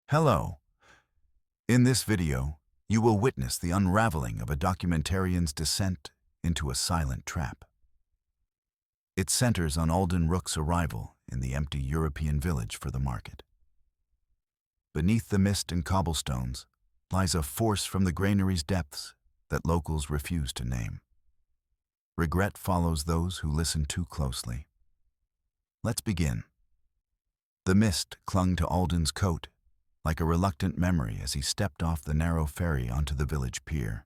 Hello. In this video, you will witness the unraveling of a documentarian's descent into a silent trap. It centers on Alden Rooke's arrival in the empty European village for the market. Beneath the mist and cobblestones lies a force from the granary's depths that locals refuse to name. Regret follows those who listen too closely. Let's begin. The mist clung to Alden's coat like a reluctant memory as he stepped off the narrow ferry onto the village pier.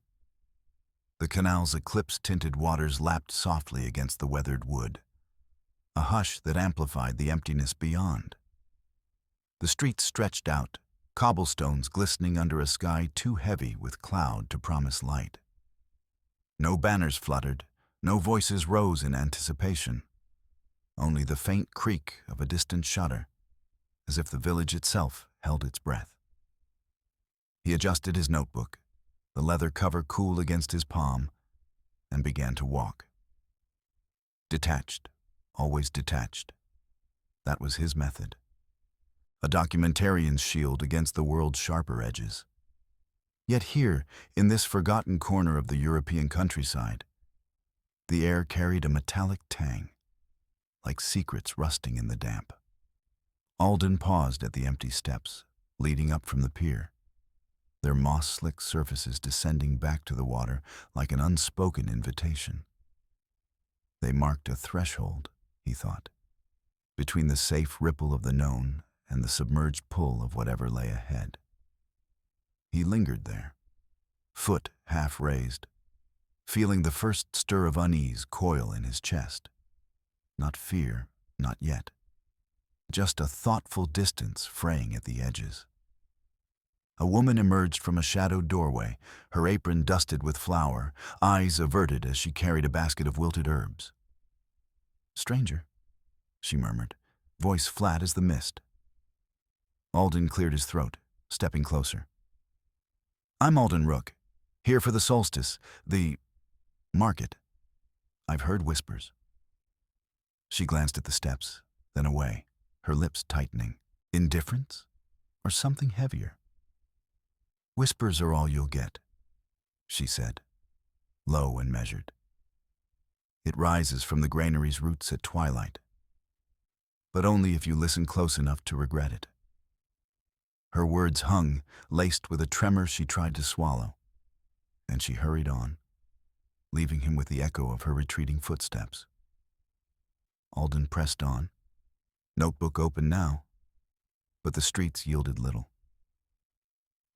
The canal's eclipse-tinted waters lapped softly against the weathered wood, a hush that amplified the emptiness beyond. The streets stretched out, cobblestones glistening under a sky too heavy with cloud to promise light. No banners fluttered, no voices rose in anticipation, only the faint creak of a distant shutter, as if the village itself held its breath. He adjusted his notebook, the leather cover cool against his palm, and began to walk. Detached, always detached. That was his method. A documentarian's shield against the world's sharper edges. Yet here, in this forgotten corner of the European countryside, the air carried a metallic tang, like secrets rusting in the damp. Alden paused at the empty steps, leading up from the pier, their moss-slick surfaces descending back to the water like an unspoken invitation. They marked a threshold, he thought, between the safe ripple of the known and the submerged pull of whatever lay ahead. He lingered there, foot half raised, feeling the first stir of unease coil in his chest. Not fear, not yet. Just a thoughtful distance fraying at the edges. A woman emerged from a shadowed doorway, her apron dusted with flour, eyes averted as she carried a basket of wilted herbs. "Stranger," she murmured, voice flat as the mist. Alden cleared his throat, stepping closer. "I'm Alden Rooke, here for the solstice, the market. I've heard whispers." She glanced at the steps, then away, her lips tightening. Indifference? Or something heavier? "Whispers are all you'll get," she said, low and measured. "It rises from the granary's roots at twilight, but only if you listen close enough to regret it." Her words hung, laced with a tremor she tried to swallow, and she hurried on, leaving him with the echo of her retreating footsteps. Alden pressed on, notebook open now, but the streets yielded little.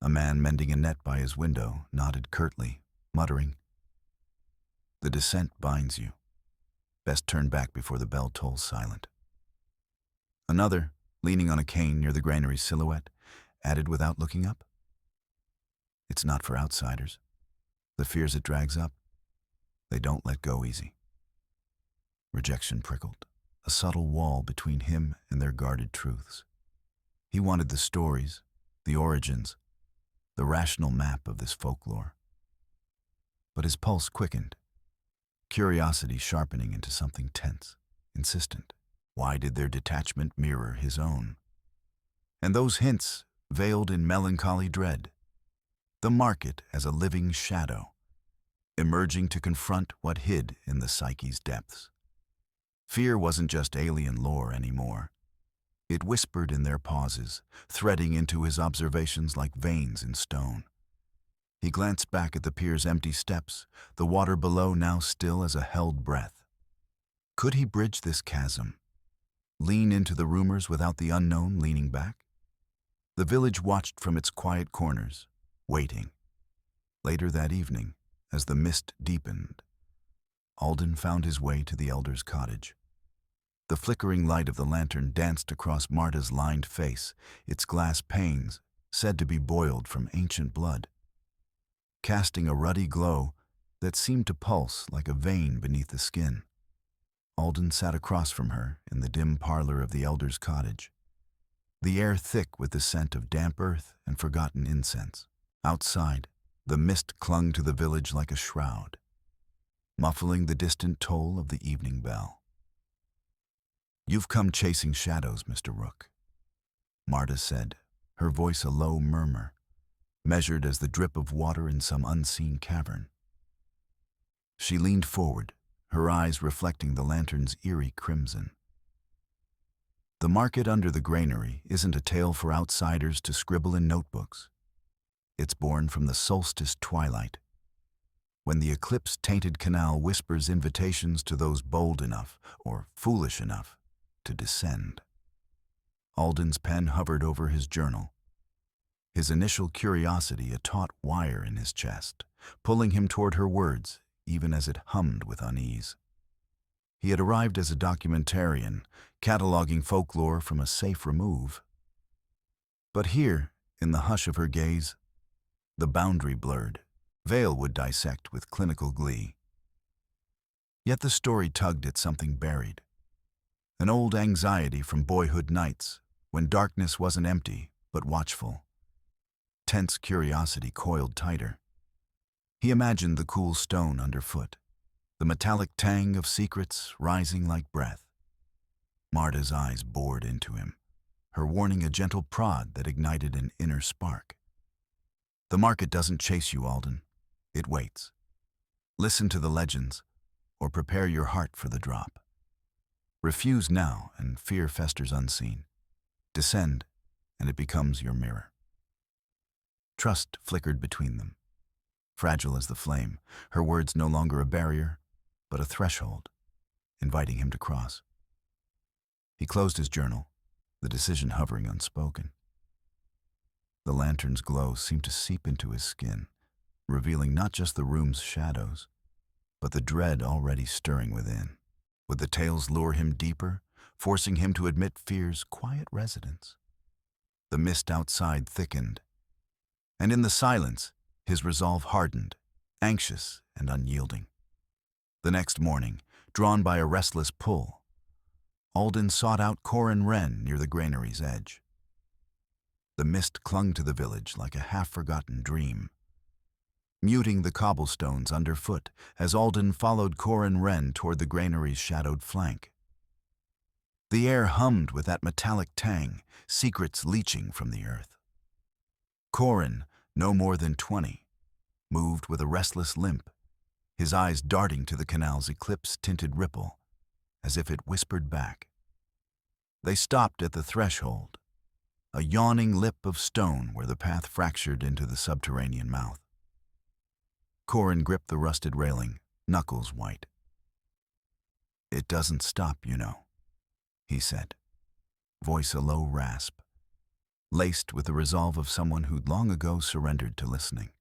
A man mending a net by his window nodded curtly, muttering, "The descent binds you. Best turn back before the bell tolls silent." Another, leaning on a cane near the granary's silhouette, added without looking up, "It's not for outsiders. The fears it drags up, they don't let go easy." Rejection prickled, a subtle wall between him and their guarded truths. He wanted the stories, the origins, the rational map of this folklore. But his pulse quickened, curiosity sharpening into something tense, insistent. Why did their detachment mirror his own? And those hints veiled in melancholy dread. The market as a living shadow, emerging to confront what hid in the psyche's depths. Fear wasn't just alien lore anymore. It whispered in their pauses, threading into his observations like veins in stone. He glanced back at the pier's empty steps, the water below now still as a held breath. Could he bridge this chasm? Lean into the rumors without the unknown leaning back? The village watched from its quiet corners, waiting. Later that evening, as the mist deepened, Alden found his way to the elder's cottage. The flickering light of the lantern danced across Marta's lined face, its glass panes said to be boiled from ancient blood, casting a ruddy glow that seemed to pulse like a vein beneath the skin. Alden sat across from her in the dim parlor of the elder's cottage, the air thick with the scent of damp earth and forgotten incense. Outside, the mist clung to the village like a shroud, muffling the distant toll of the evening bell. "You've come chasing shadows, Mr. Rooke," Marta said, her voice a low murmur, measured as the drip of water in some unseen cavern. She leaned forward, her eyes reflecting the lantern's eerie crimson. The market under the granary isn't a tale for outsiders to scribble in notebooks. It's born from the solstice twilight, when the eclipse-tainted canal whispers invitations to those bold enough, or foolish enough, to descend. Alden's pen hovered over his journal, his initial curiosity a taut wire in his chest, pulling him toward her words, even as it hummed with unease. He had arrived as a documentarian, cataloging folklore from a safe remove. But here, in the hush of her gaze, the boundary blurred. Veil would dissect with clinical glee. Yet the story tugged at something buried. An old anxiety from boyhood nights, when darkness wasn't empty, but watchful. Tense curiosity coiled tighter. He imagined the cool stone underfoot, the metallic tang of secrets rising like breath. Marta's eyes bored into him, her warning a gentle prod that ignited an inner spark. The market doesn't chase you, Alden. It waits. Listen to the legends, or prepare your heart for the drop. Refuse now, and fear festers unseen. Descend, and it becomes your mirror. Trust flickered between them. Fragile as the flame, her words no longer a barrier, but a threshold, inviting him to cross. He closed his journal, the decision hovering unspoken. The lantern's glow seemed to seep into his skin, revealing not just the room's shadows, but the dread already stirring within. Would the tales lure him deeper, forcing him to admit fear's quiet residence? The mist outside thickened, and in the silence, his resolve hardened, anxious and unyielding. The next morning, drawn by a restless pull, Alden sought out Corin Wren near the granary's edge. The mist clung to the village like a half-forgotten dream, muting the cobblestones underfoot as Alden followed Corin Wren toward the granary's shadowed flank. The air hummed with that metallic tang, secrets leaching from the earth. Corin, no more than 20, moved with a restless limp, his eyes darting to the canal's eclipse-tinted ripple, as if it whispered back. They stopped at the threshold, a yawning lip of stone where the path fractured into the subterranean mouth. Corin gripped the rusted railing, knuckles white. "It doesn't stop, you know," he said, voice a low rasp, laced with the resolve of someone who'd long ago surrendered to listening.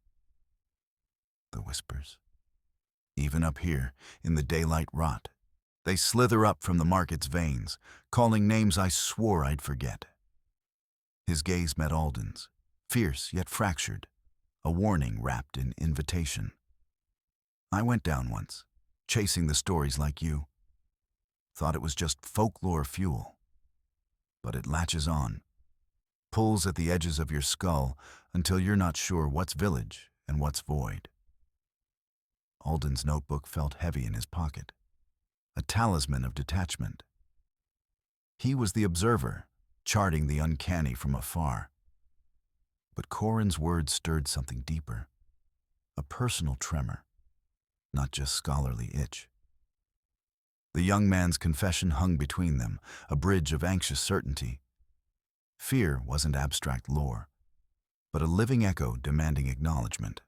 The whispers. Even up here, in the daylight rot, they slither up from the market's veins, calling names I swore I'd forget. His gaze met Alden's, fierce yet fractured, a warning wrapped in invitation. "I went down once, chasing the stories like you. Thought it was just folklore fuel. But it latches on, pulls at the edges of your skull until you're not sure what's village and what's void." Alden's notebook felt heavy in his pocket, a talisman of detachment. He was the observer, charting the uncanny from afar. But Corin's words stirred something deeper, a personal tremor, not just scholarly itch. The young man's confession hung between them, a bridge of anxious certainty. Fear wasn't abstract lore, but a living echo demanding acknowledgement.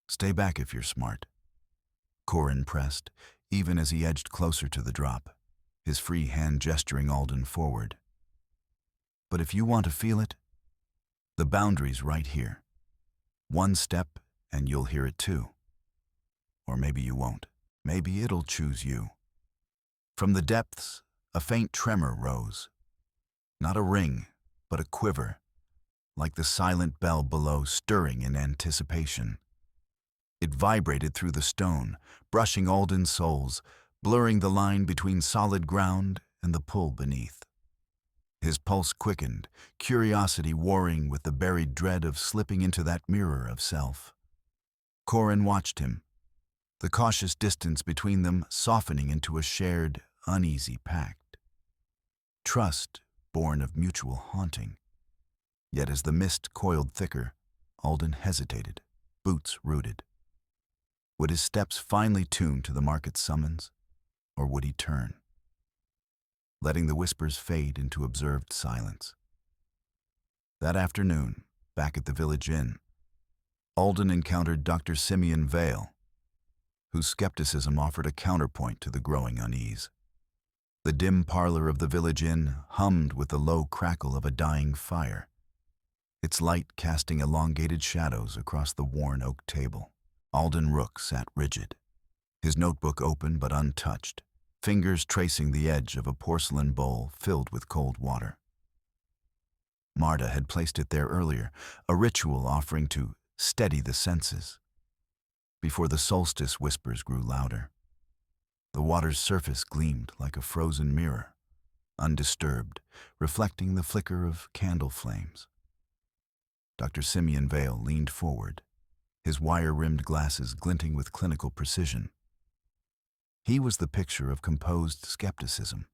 "Stay back if you're smart," Corin pressed, even as he edged closer to the drop, his free hand gesturing Alden forward. "But if you want to feel it, the boundary's right here. One step and you'll hear it too. Or maybe you won't. Maybe it'll choose you." From the depths, a faint tremor rose. Not a ring, but a quiver, like the silent bell below stirring in anticipation. It vibrated through the stone, brushing Alden's soles, blurring the line between solid ground and the pull beneath. His pulse quickened, curiosity warring with the buried dread of slipping into that mirror of self. Corin watched him, the cautious distance between them softening into a shared, uneasy pact. Trust born of mutual haunting. Yet as the mist coiled thicker, Alden hesitated, boots rooted. Would his steps finally tune to the market's summons, or would he turn, letting the whispers fade into observed silence? That afternoon, back at the village inn, Alden encountered Dr. Simeon Vale, whose skepticism offered a counterpoint to the growing unease. The dim parlor of the village inn hummed with the low crackle of a dying fire, its light casting elongated shadows across the worn oak table. Alden Rooke sat rigid, his notebook open but untouched, fingers tracing the edge of a porcelain bowl filled with cold water. Marta had placed it there earlier, a ritual offering to steady the senses. Before the solstice whispers grew louder, the water's surface gleamed like a frozen mirror, undisturbed, reflecting the flicker of candle flames. Dr. Simeon Vale leaned forward, his wire-rimmed glasses glinting with clinical precision. He was the picture of composed skepticism,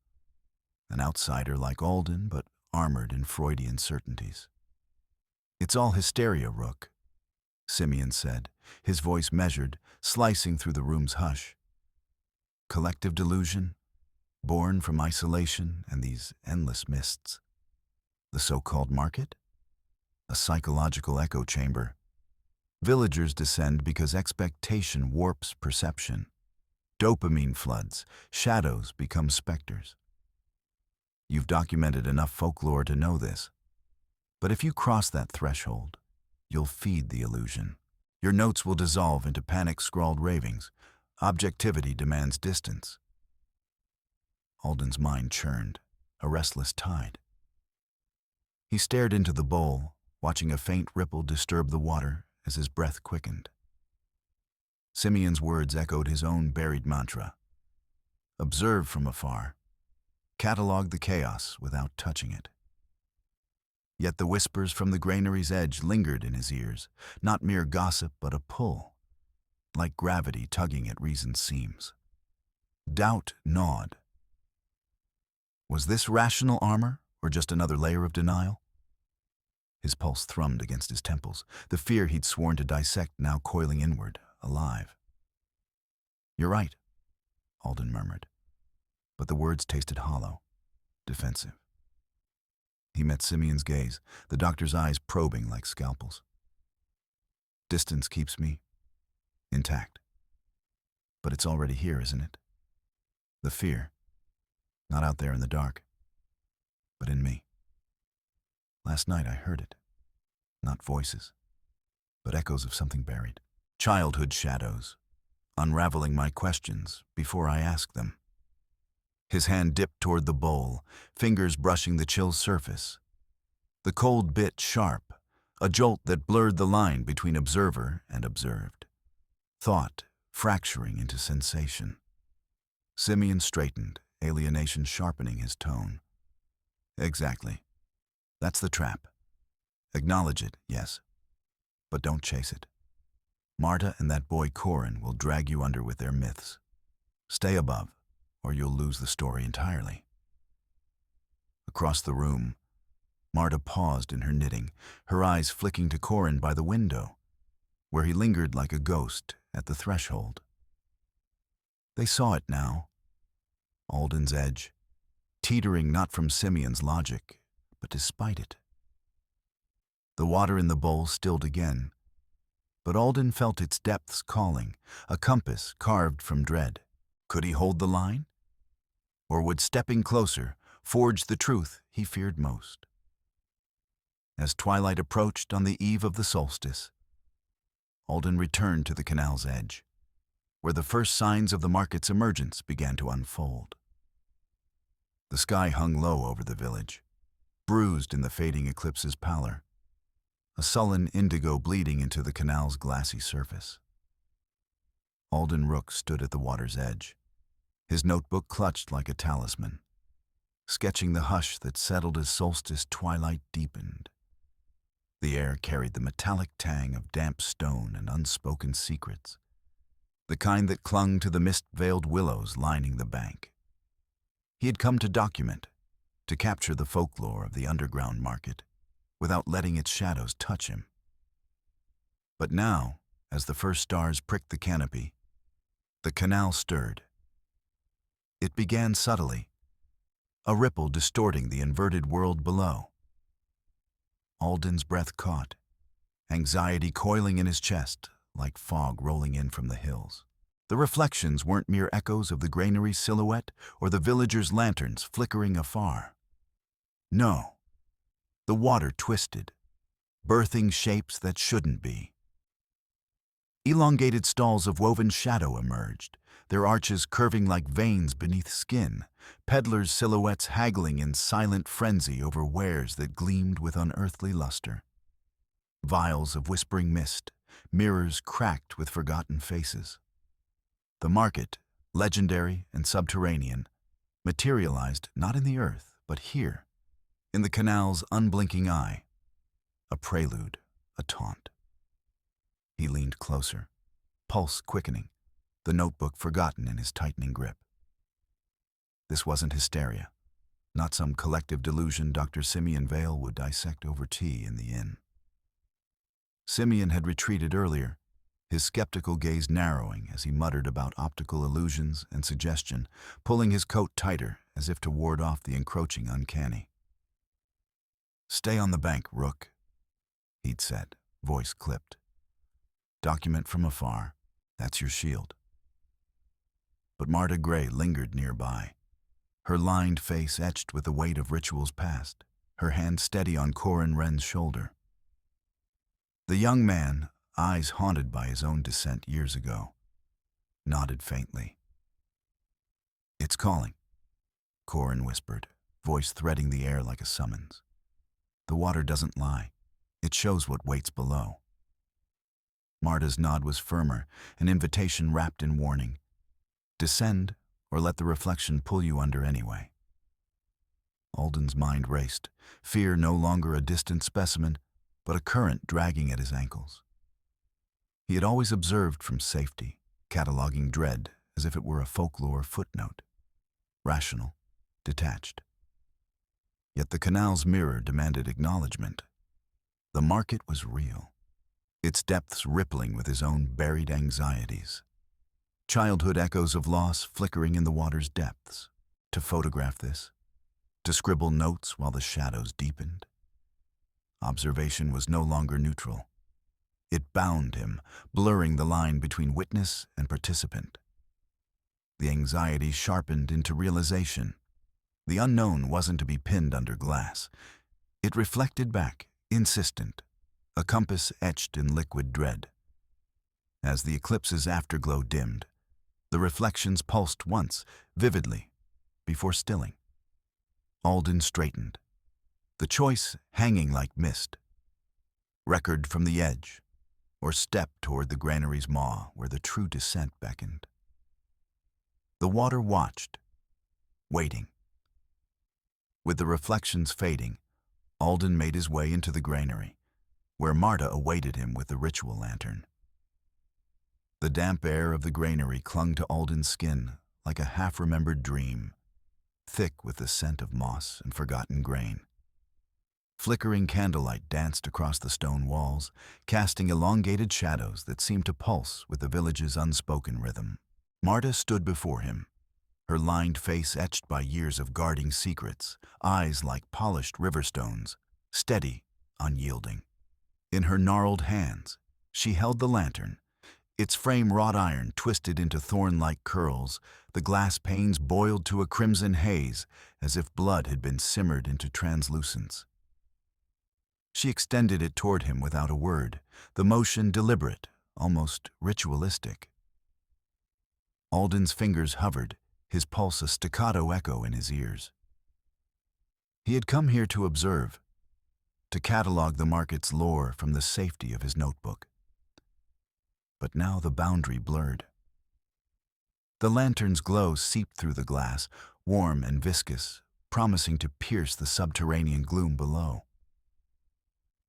an outsider like Alden, but armored in Freudian certainties. "It's all hysteria, Rooke," Simeon said, his voice measured, slicing through the room's hush. "Collective delusion, born from isolation and these endless mists. The so-called market? A psychological echo chamber. Villagers descend because expectation warps perception. Dopamine floods, shadows become specters. You've documented enough folklore to know this. But if you cross that threshold, you'll feed the illusion. Your notes will dissolve into panic-scrawled ravings. Objectivity demands distance." Alden's mind churned, a restless tide. He stared into the bowl, watching a faint ripple disturb the water as his breath quickened. Simeon's words echoed his own buried mantra. Observe from afar. Catalog the chaos without touching it. Yet the whispers from the granary's edge lingered in his ears, not mere gossip but a pull, like gravity tugging at reason's seams. Doubt gnawed. Was this rational armor, or just another layer of denial? His pulse thrummed against his temples, the fear he'd sworn to dissect now coiling inward, alive. "You're right," Alden murmured, but the words tasted hollow, defensive. He met Simeon's gaze, the doctor's eyes probing like scalpels. "Distance keeps me intact. But it's already here, isn't it? The fear, not out there in the dark, but in me. Last night I heard it. Not voices, but echoes of something buried. Childhood shadows, unraveling my questions before I asked them." His hand dipped toward the bowl, fingers brushing the chill surface. The cold bit sharp, a jolt that blurred the line between observer and observed. Thought fracturing into sensation. Simeon straightened, alienation sharpening his tone. "Exactly. That's the trap. Acknowledge it, yes, but don't chase it. Marta and that boy Corin will drag you under with their myths. Stay above, or you'll lose the story entirely." Across the room, Marta paused in her knitting, her eyes flicking to Corin by the window, where he lingered like a ghost at the threshold. They saw it now, Alden's edge, teetering not from Simeon's logic, but despite it. The water in the bowl stilled again, but Alden felt its depths calling, a compass carved from dread. Could he hold the line? Or would stepping closer forge the truth he feared most? As twilight approached on the eve of the solstice, Alden returned to the canal's edge, where the first signs of the market's emergence began to unfold. The sky hung low over the village, bruised in the fading eclipse's pallor, a sullen indigo bleeding into the canal's glassy surface. Alden Rooke stood at the water's edge, his notebook clutched like a talisman, sketching the hush that settled as solstice twilight deepened. The air carried the metallic tang of damp stone and unspoken secrets, the kind that clung to the mist-veiled willows lining the bank. He had come to document, to capture the folklore of the underground market, without letting its shadows touch him. But now, as the first stars pricked the canopy, the canal stirred. It began subtly, a ripple distorting the inverted world below. Alden's breath caught, anxiety coiling in his chest like fog rolling in from the hills. The reflections weren't mere echoes of the granary's silhouette or the villagers' lanterns flickering afar. No, the water twisted, birthing shapes that shouldn't be. Elongated stalls of woven shadow emerged, their arches curving like veins beneath skin, peddlers' silhouettes haggling in silent frenzy over wares that gleamed with unearthly luster. Vials of whispering mist, mirrors cracked with forgotten faces. The market, legendary and subterranean, materialized not in the earth, but here, in the canal's unblinking eye. A prelude, a taunt. He leaned closer, pulse quickening, the notebook forgotten in his tightening grip. This wasn't hysteria, not some collective delusion Dr. Simeon Vale would dissect over tea in the inn. Simeon had retreated earlier, his skeptical gaze narrowing as he muttered about optical illusions and suggestion, pulling his coat tighter as if to ward off the encroaching uncanny. "Stay on the bank, Rooke," he'd said, voice clipped. "Document from afar, that's your shield." But Marta Gray lingered nearby, her lined face etched with the weight of rituals past, her hand steady on Corin Wren's shoulder. The young man, eyes haunted by his own descent years ago, nodded faintly. "It's calling," Corin whispered, voice threading the air like a summons. "The water doesn't lie. It shows what waits below." Marta's nod was firmer, an invitation wrapped in warning. Descend, or let the reflection pull you under anyway. Alden's mind raced, fear no longer a distant specimen, but a current dragging at his ankles. He had always observed from safety, cataloging dread as if it were a folklore footnote, rational, detached. Yet the canal's mirror demanded acknowledgement. The market was real, its depths rippling with his own buried anxieties. Childhood echoes of loss flickering in the water's depths. To photograph this, to scribble notes while the shadows deepened. Observation was no longer neutral. It bound him, blurring the line between witness and participant. The anxiety sharpened into realization. The unknown wasn't to be pinned under glass. It reflected back, insistent, a compass etched in liquid dread. As the eclipse's afterglow dimmed, the reflections pulsed once, vividly, before stilling. Alden straightened, the choice hanging like mist. Record from the edge, or step toward the granary's maw where the true descent beckoned. The water watched, waiting. With the reflections fading, Alden made his way into the granary, where Marta awaited him with the ritual lantern. The damp air of the granary clung to Alden's skin like a half-remembered dream, thick with the scent of moss and forgotten grain. Flickering candlelight danced across the stone walls, casting elongated shadows that seemed to pulse with the village's unspoken rhythm. Marta stood before him, her lined face etched by years of guarding secrets, eyes like polished river stones, steady, unyielding. In her gnarled hands, she held the lantern, its frame wrought iron twisted into thorn-like curls, the glass panes boiled to a crimson haze, as if blood had been simmered into translucence. She extended it toward him without a word, the motion deliberate, almost ritualistic. Alden's fingers hovered, his pulse a staccato echo in his ears. He had come here to observe, to catalog the market's lore from the safety of his notebook. But now the boundary blurred. The lantern's glow seeped through the glass, warm and viscous, promising to pierce the subterranean gloom below.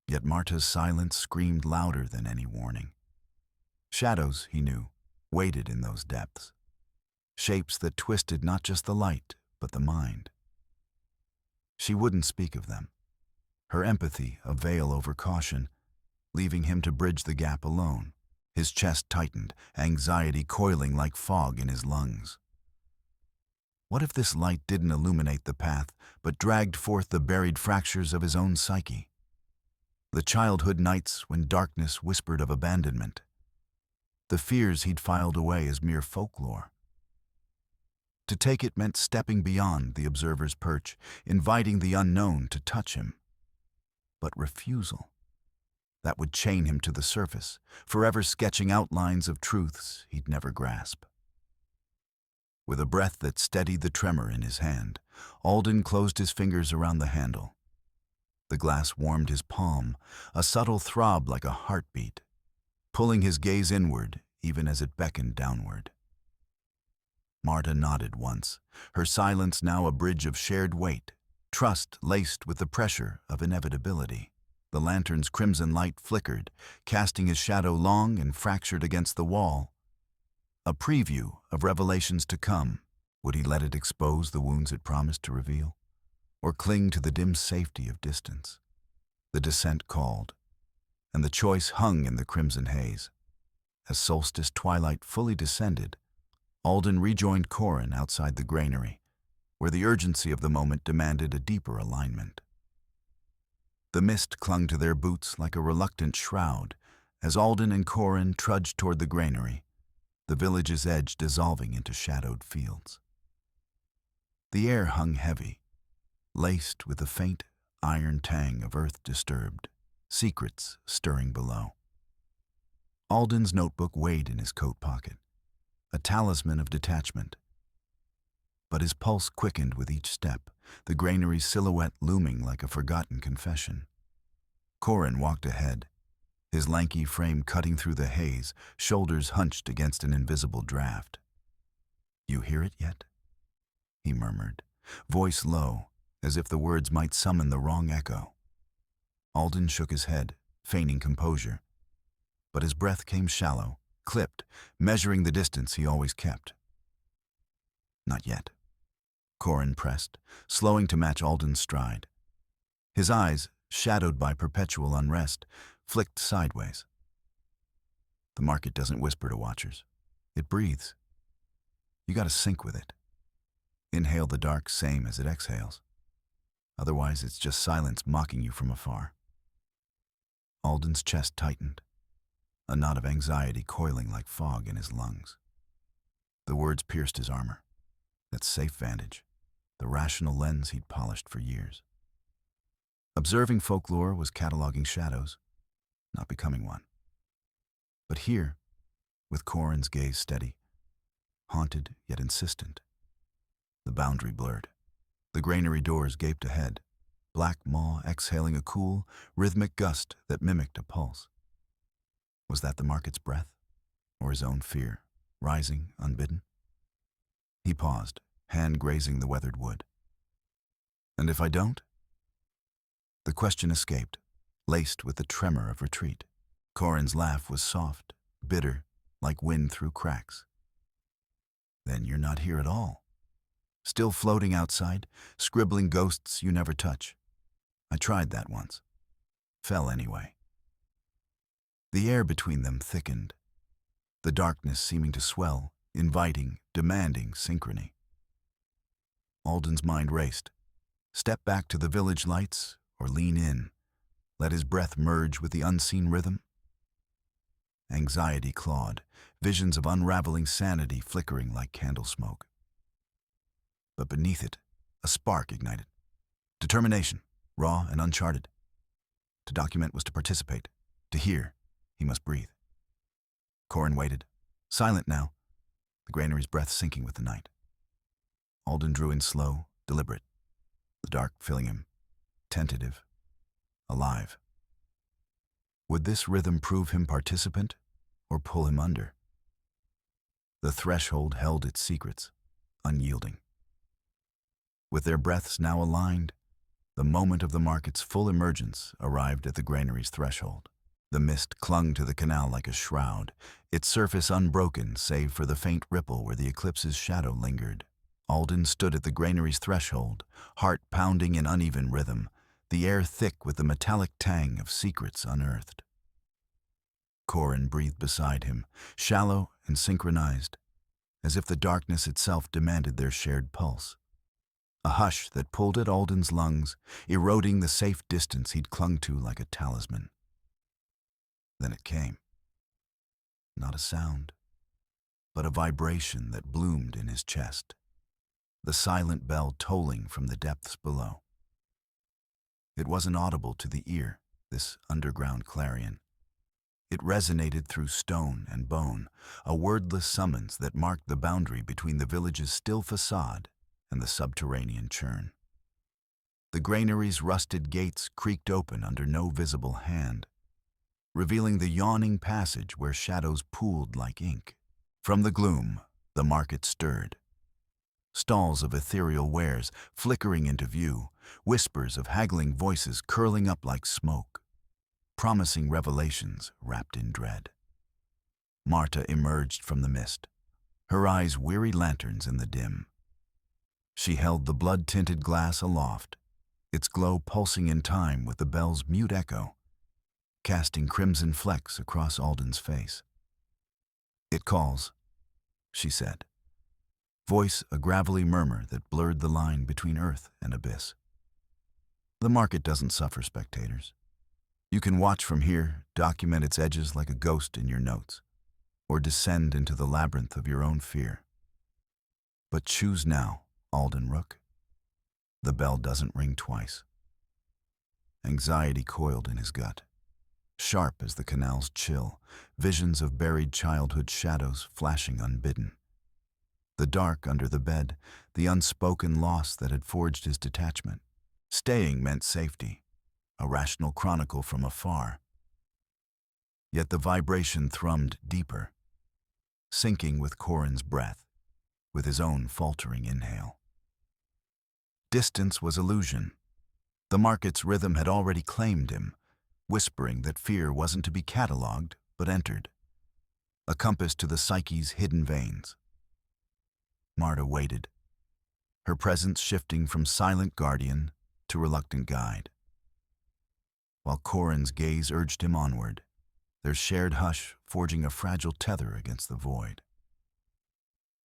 Yet Marta's silence screamed louder than any warning. Shadows, he knew, waited in those depths. Shapes that twisted not just the light, but the mind. She wouldn't speak of them. her empathy a veil over caution, leaving him to bridge the gap alone. His chest tightened, anxiety coiling like fog in his lungs. What if this light didn't illuminate the path, but dragged forth the buried fractures of his own psyche? The childhood nights when darkness whispered of abandonment. The fears he'd filed away as mere folklore. To take it meant stepping beyond the observer's perch, inviting the unknown to touch him. But refusal, that would chain him to the surface, forever sketching outlines of truths he'd never grasp. With a breath that steadied the tremor in his hand, Alden closed his fingers around the handle. The glass warmed his palm, a subtle throb like a heartbeat, pulling his gaze inward even as it beckoned downward. Marta nodded once, her silence now a bridge of shared weight, trust laced with the pressure of inevitability. The lantern's crimson light flickered, casting his shadow long and fractured against the wall. A preview of revelations to come. Would he let it expose the wounds it promised to reveal? Or cling to the dim safety of distance? The descent called, and the choice hung in the crimson haze. As solstice twilight fully descended, Alden rejoined Corin outside the granary, where the urgency of the moment demanded a deeper alignment. The mist clung to their boots like a reluctant shroud as Alden and Corin trudged toward the granary, the village's edge dissolving into shadowed fields. The air hung heavy, laced with the faint iron tang of earth disturbed, secrets stirring below. Alden's notebook weighed in his coat pocket, a talisman of detachment. But his pulse quickened with each step, the granary's silhouette looming like a forgotten confession. Corin walked ahead, his lanky frame cutting through the haze, shoulders hunched against an invisible draft. "You hear it yet?" he murmured, voice low, as if the words might summon the wrong echo. Alden shook his head, feigning composure, but his breath came shallow, clipped, measuring the distance he always kept. "Not yet," Corin pressed, slowing to match Alden's stride. His eyes, shadowed by perpetual unrest, flicked sideways. "The market doesn't whisper to watchers. It breathes. You gotta sync with it. Inhale the dark same as it exhales. Otherwise, it's just silence mocking you from afar." Alden's chest tightened, a knot of anxiety coiling like fog in his lungs. The words pierced his armor, that safe vantage, the rational lens he'd polished for years. Observing folklore was cataloging shadows, not becoming one. But here, with Corin's gaze steady, haunted yet insistent, the boundary blurred. The granary doors gaped ahead, black maw exhaling a cool, rhythmic gust that mimicked a pulse. Was that the market's breath, or his own fear, rising unbidden? He paused, hand grazing the weathered wood. "And if I don't?" The question escaped, laced with the tremor of retreat. Corin's laugh was soft, bitter, like wind through cracks. "Then you're not here at all. Still floating outside, scribbling ghosts you never touch. I tried that once. Fell anyway." The air between them thickened, the darkness seeming to swell, inviting, demanding synchrony. Alden's mind raced. Step back to the village lights or lean in, let his breath merge with the unseen rhythm. Anxiety clawed, visions of unraveling sanity flickering like candle smoke. But beneath it, a spark ignited. Determination, raw and uncharted. To document was to participate. To hear, he must breathe. Corin waited, silent now, the granary's breath sinking with the night. Alden drew in slow, deliberate, the dark filling him, tentative, alive. Would this rhythm prove him participant or pull him under? The threshold held its secrets, unyielding. With their breaths now aligned, the moment of the market's full emergence arrived at the granary's threshold. The mist clung to the canal like a shroud, its surface unbroken save for the faint ripple where the eclipse's shadow lingered. Alden stood at the granary's threshold, heart pounding in uneven rhythm, the air thick with the metallic tang of secrets unearthed. Corin breathed beside him, shallow and synchronized, as if the darkness itself demanded their shared pulse. A hush that pulled at Alden's lungs, eroding the safe distance he'd clung to like a talisman. Then it came. Not a sound, but a vibration that bloomed in his chest, the silent bell tolling from the depths below. It wasn't audible to the ear, this underground clarion. It resonated through stone and bone, a wordless summons that marked the boundary between the village's still facade and the subterranean churn. The granary's rusted gates creaked open under no visible hand, revealing the yawning passage where shadows pooled like ink. From the gloom, the market stirred. Stalls of ethereal wares flickering into view, whispers of haggling voices curling up like smoke, promising revelations wrapped in dread. Marta emerged from the mist, her eyes weary lanterns in the dim. She held the blood-tinted glass aloft, its glow pulsing in time with the bell's mute echo, casting crimson flecks across Alden's face. "It calls," she said, voice a gravelly murmur that blurred the line between earth and abyss. "The market doesn't suffer spectators. You can watch from here, document its edges like a ghost in your notes, or descend into the labyrinth of your own fear. But choose now, Alden Rooke. The bell doesn't ring twice." Anxiety coiled in his gut. Sharp as the canal's chill, visions of buried childhood shadows flashing unbidden. The dark under the bed, the unspoken loss that had forged his detachment. Staying meant safety, a rational chronicle from afar. Yet the vibration thrummed deeper, sinking with Corin's breath, with his own faltering inhale. Distance was illusion. The market's rhythm had already claimed him, whispering that fear wasn't to be catalogued, but entered, a compass to the psyche's hidden veins. Marta waited, her presence shifting from silent guardian to reluctant guide. While Corin's gaze urged him onward, their shared hush forging a fragile tether against the void.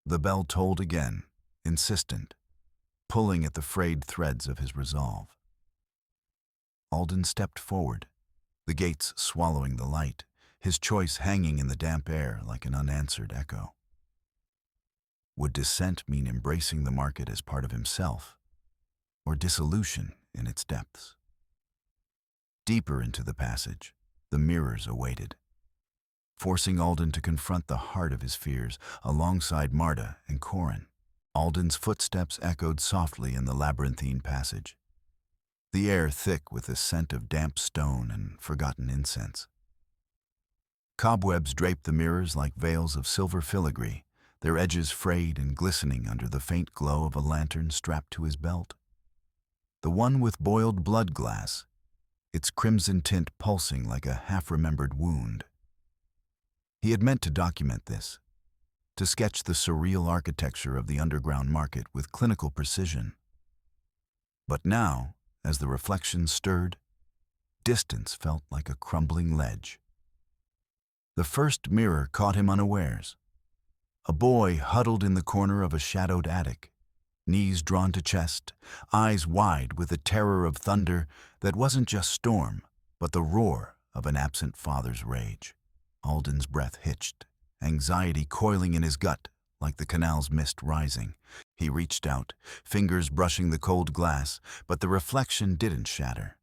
The bell tolled again, insistent, pulling at the frayed threads of his resolve. Alden stepped forward, the gates swallowing the light, his choice hanging in the damp air like an unanswered echo. Would dissent mean embracing the market as part of himself, or dissolution in its depths? Deeper into the passage, the mirrors awaited, forcing Alden to confront the heart of his fears alongside Marta and Corin. Alden's footsteps echoed softly in the labyrinthine passage, the air thick with the scent of damp stone and forgotten incense. Cobwebs draped the mirrors like veils of silver filigree, their edges frayed and glistening under the faint glow of a lantern strapped to his belt. The one with boiled blood glass, its crimson tint pulsing like a half-remembered wound. He had meant to document this, to sketch the surreal architecture of the underground market with clinical precision. But now, as the reflection stirred, distance felt like a crumbling ledge. The first mirror caught him unawares. A boy huddled in the corner of a shadowed attic, knees drawn to chest, eyes wide with the terror of thunder that wasn't just storm, but the roar of an absent father's rage. Alden's breath hitched, anxiety coiling in his gut like the canal's mist rising. He reached out, fingers brushing the cold glass, but the reflection didn't shatter.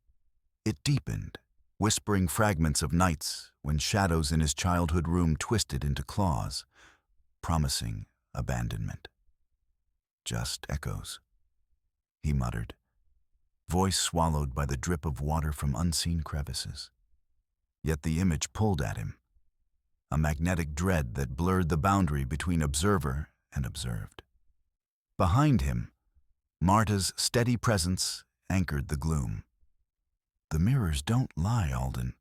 It deepened, whispering fragments of nights when shadows in his childhood room twisted into claws, promising abandonment. "Just echoes," he muttered, voice swallowed by the drip of water from unseen crevices. Yet the image pulled at him, a magnetic dread that blurred the boundary between observer and observed. Behind him, Marta's steady presence anchored the gloom. "The mirrors don't lie, Alden,"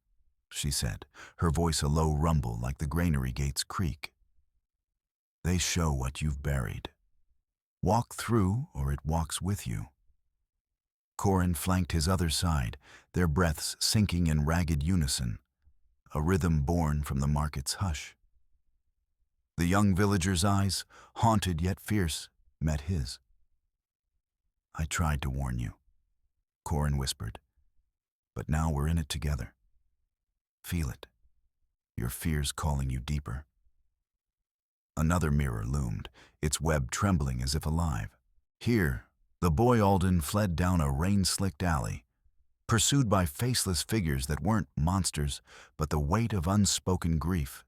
she said, her voice a low rumble like the granary gate's creak. "They show what you've buried. Walk through, or it walks with you." Corin flanked his other side, their breaths sinking in ragged unison, a rhythm born from the market's hush. The young villager's eyes, haunted yet fierce, met his. "I tried to warn you," Corin whispered, "but now we're in it together. Feel it, your fears calling you deeper." Another mirror loomed, its web trembling as if alive. Here, the boy Alden fled down a rain-slicked alley, pursued by faceless figures that weren't monsters, but the weight of unspoken grief.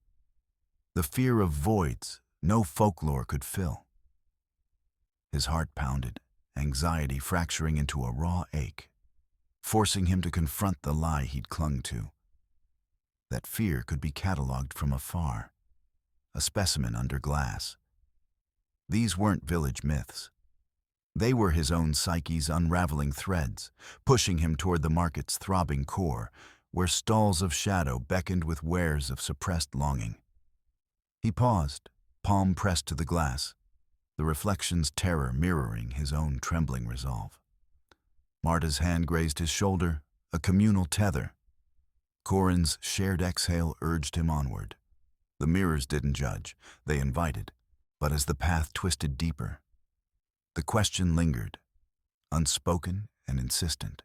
The fear of voids no folklore could fill. His heart pounded, anxiety fracturing into a raw ache, forcing him to confront the lie he'd clung to. That fear could be catalogued from afar, a specimen under glass. These weren't village myths. They were his own psyche's unraveling threads, pushing him toward the market's throbbing core, where stalls of shadow beckoned with wares of suppressed longing. He paused, palm pressed to the glass, the reflection's terror mirroring his own trembling resolve. Marta's hand grazed his shoulder, a communal tether. Corin's shared exhale urged him onward. The mirrors didn't judge, they invited. But as the path twisted deeper, the question lingered, unspoken and insistent.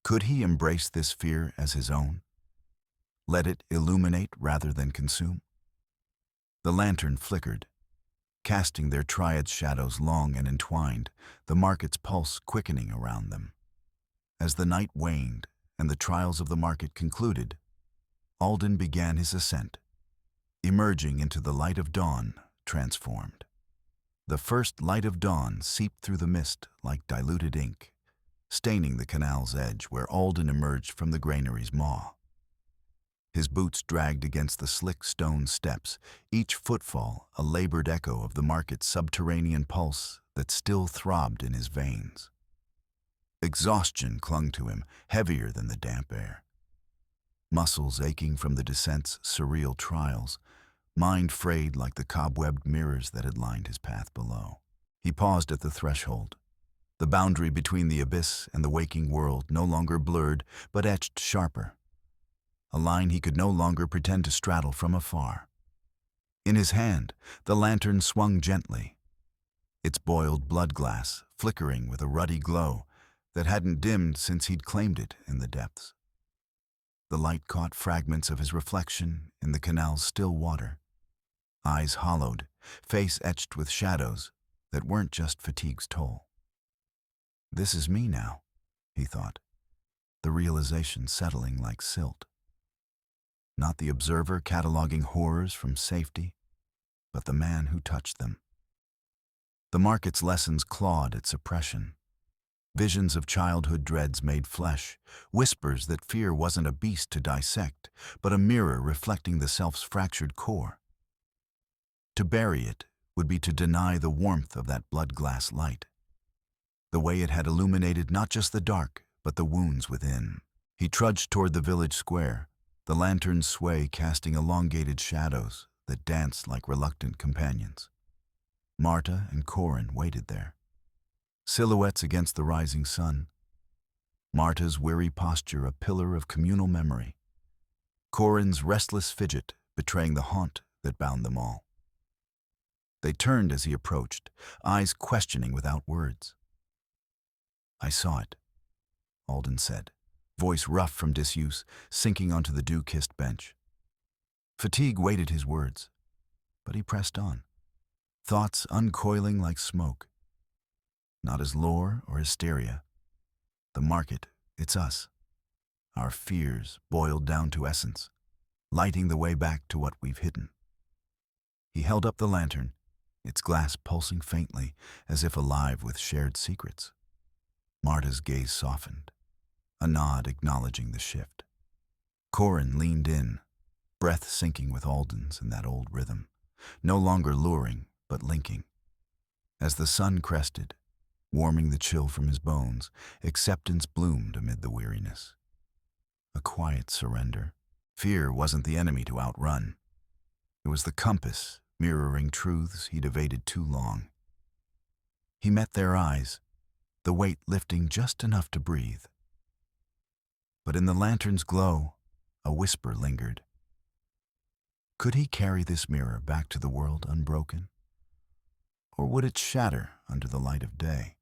Could he embrace this fear as his own? Let it illuminate rather than consume? The lantern flickered, casting their triad shadows long and entwined, the market's pulse quickening around them. As the night waned and the trials of the market concluded, Alden began his ascent, emerging into the light of dawn, transformed. The first light of dawn seeped through the mist like diluted ink, staining the canal's edge where Alden emerged from the granary's maw. His boots dragged against the slick stone steps, each footfall a labored echo of the market's subterranean pulse that still throbbed in his veins. Exhaustion clung to him, heavier than the damp air. Muscles aching from the descent's surreal trials, mind frayed like the cobwebbed mirrors that had lined his path below. He paused at the threshold, the boundary between the abyss and the waking world no longer blurred, but etched sharper, a line he could no longer pretend to straddle from afar. In his hand, the lantern swung gently, its boiled blood glass flickering with a ruddy glow that hadn't dimmed since he'd claimed it in the depths. The light caught fragments of his reflection in the canal's still water, eyes hollowed, face etched with shadows that weren't just fatigue's toll. "This is me now," he thought, the realization settling like silt. Not the observer cataloging horrors from safety, but the man who touched them. The market's lessons clawed at suppression. Visions of childhood dreads made flesh, whispers that fear wasn't a beast to dissect, but a mirror reflecting the self's fractured core. To bury it would be to deny the warmth of that blood-glass light, the way it had illuminated not just the dark, but the wounds within. He trudged toward the village square, the lantern's sway casting elongated shadows that danced like reluctant companions. Marta and Corin waited there, silhouettes against the rising sun. Marta's weary posture a pillar of communal memory, Corin's restless fidget betraying the haunt that bound them all. They turned as he approached, eyes questioning without words. "I saw it," Alden said, voice rough from disuse, sinking onto the dew-kissed bench. Fatigue weighted his words, but he pressed on, thoughts uncoiling like smoke. Not as lore or hysteria. The market, it's us. Our fears boiled down to essence, lighting the way back to what we've hidden. He held up the lantern, its glass pulsing faintly, as if alive with shared secrets. Marta's gaze softened, a nod acknowledging the shift. Corin leaned in, breath syncing with Alden's in that old rhythm, no longer luring, but linking. As the sun crested, warming the chill from his bones, acceptance bloomed amid the weariness. A quiet surrender. Fear wasn't the enemy to outrun. It was the compass, mirroring truths he'd evaded too long. He met their eyes, the weight lifting just enough to breathe. But in the lantern's glow, a whisper lingered. Could he carry this mirror back to the world unbroken? Or would it shatter under the light of day?